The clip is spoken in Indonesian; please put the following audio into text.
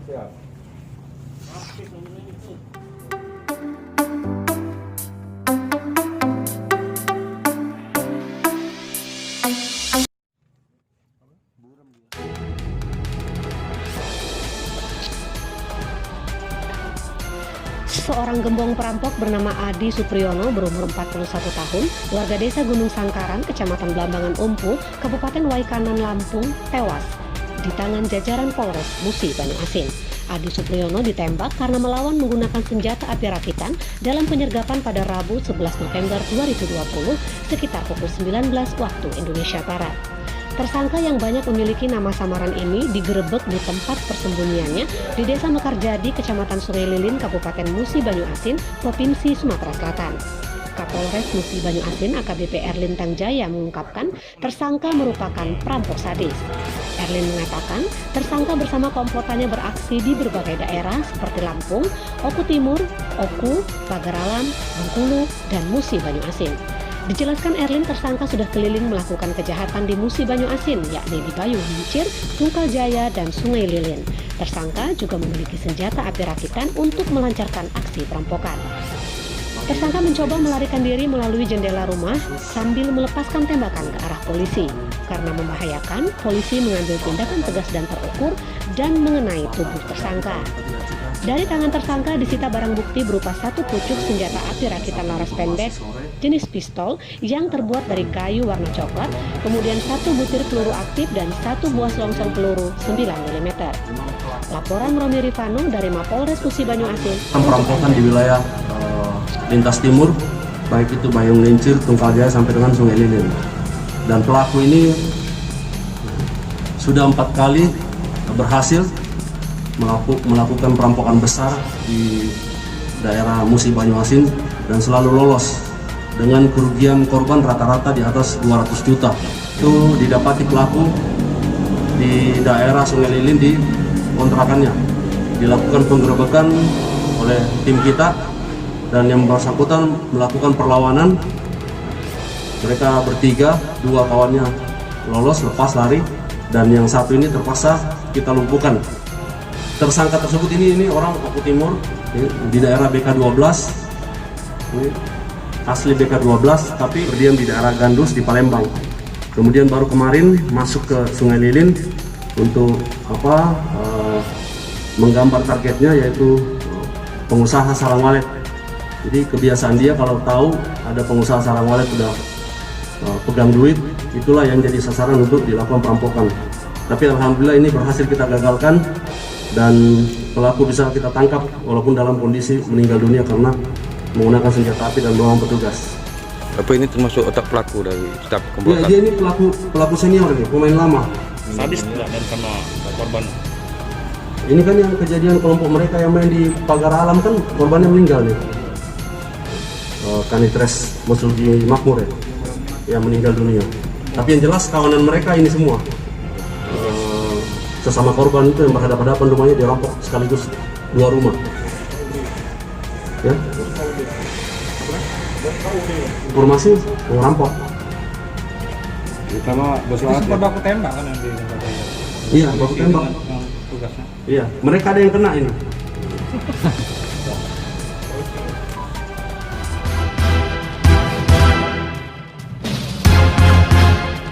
Siap. Seorang gembong perampok bernama Adi Supriyono berumur 41 tahun, warga desa Gunung Sangkaran, Kecamatan Blambangan Umpu, Kabupaten Waikanan, Lampung, tewas di tangan jajaran Polres Musi Banyuasin. Adi Supriyono ditembak karena melawan menggunakan senjata api rakitan dalam penyergapan pada Rabu 11 November 2020 sekitar pukul 19 waktu Indonesia Barat. Tersangka yang banyak memiliki nama samaran ini digerebek di tempat persembunyiannya di Desa Mekarjadi, Kecamatan Sungai Lilin, Kabupaten Musi Banyuasin, Provinsi Sumatera Selatan. Kapolres Musi Banyuasin AKBP Erlin Tangjaya mengungkapkan tersangka merupakan perampok sadis. Erlin mengatakan tersangka bersama komplotannya beraksi di berbagai daerah seperti Lampung, Oku Timur, Oku, Pagaralam, Bengkulu, dan Musi Banyuasin. Dijelaskan Erlin, tersangka sudah keliling melakukan kejahatan di Musi Banyuasin, yakni di Bayung Hincir, Tungkal Jaya, dan Sungai Lilin. Tersangka juga memiliki senjata api rakitan untuk melancarkan aksi perampokan. Tersangka mencoba melarikan diri melalui jendela rumah sambil melepaskan tembakan ke arah polisi. Karena membahayakan, polisi mengambil tindakan tegas dan terukur dan mengenai tubuh tersangka. Dari tangan tersangka disita barang bukti berupa satu pucuk senjata api rakitan laras pendek jenis pistol yang terbuat dari kayu warna coklat, kemudian satu butir peluru aktif dan satu buah selongsong peluru 9 mm. Laporan Romi Rifano dari Mapolres Musi Banyuasin. Perampokan di wilayah lintas timur, baik itu Bayung Lincir, Tungkal Jaya sampai dengan Sungai Lilin. Dan pelaku ini sudah 4 kali berhasil melakukan perampokan besar di daerah Musi Banyuasin dan selalu lolos dengan kerugian korban rata-rata di atas 200 juta. Itu didapati pelaku di daerah Sungai Lilin di kontrakannya. Dilakukan penggerebekan oleh tim kita dan yang bersangkutan melakukan perlawanan. Mereka bertiga, 2 kawannya lolos lepas lari dan yang satu ini terpaksa kita lumpuhkan. Tersangka tersebut ini orang Oku Timur di daerah BK12, asli BK12 tapi berdiam di daerah Gandus di Palembang. Kemudian baru kemarin masuk ke Sungai Lilin untuk menggambar targetnya, yaitu pengusaha sarang walet. Jadi kebiasaan dia kalau tahu ada pengusaha sarang walet sudah pegang duit, itulah yang jadi sasaran untuk dilakukan perampokan. Tapi alhamdulillah ini berhasil kita gagalkan dan pelaku bisa kita tangkap walaupun dalam kondisi meninggal dunia karena menggunakan senjata api dan melawan petugas. Apa ini termasuk otak pelaku dari staf Ya, komplotan? dia ini pelaku senior ini, pemain lama. Sadis tidak dan sama korban. Ini kan yang kejadian kelompok mereka yang main di Pagar Alam kan korbannya meninggal nih. Kanitres Mesuji Makmur ya, yang meninggal dunia. Tapi yang jelas kawanan mereka ini semua. Sesama korban itu yang berhadapan-hadapan, rumahnya dirampok sekaligus 2 rumah. Ya. Informasi merampok. Pertama sempat baku tembak kan yang di tempat Iya, baku tembak. tugasnya. Iya, mereka ada yang kena ini.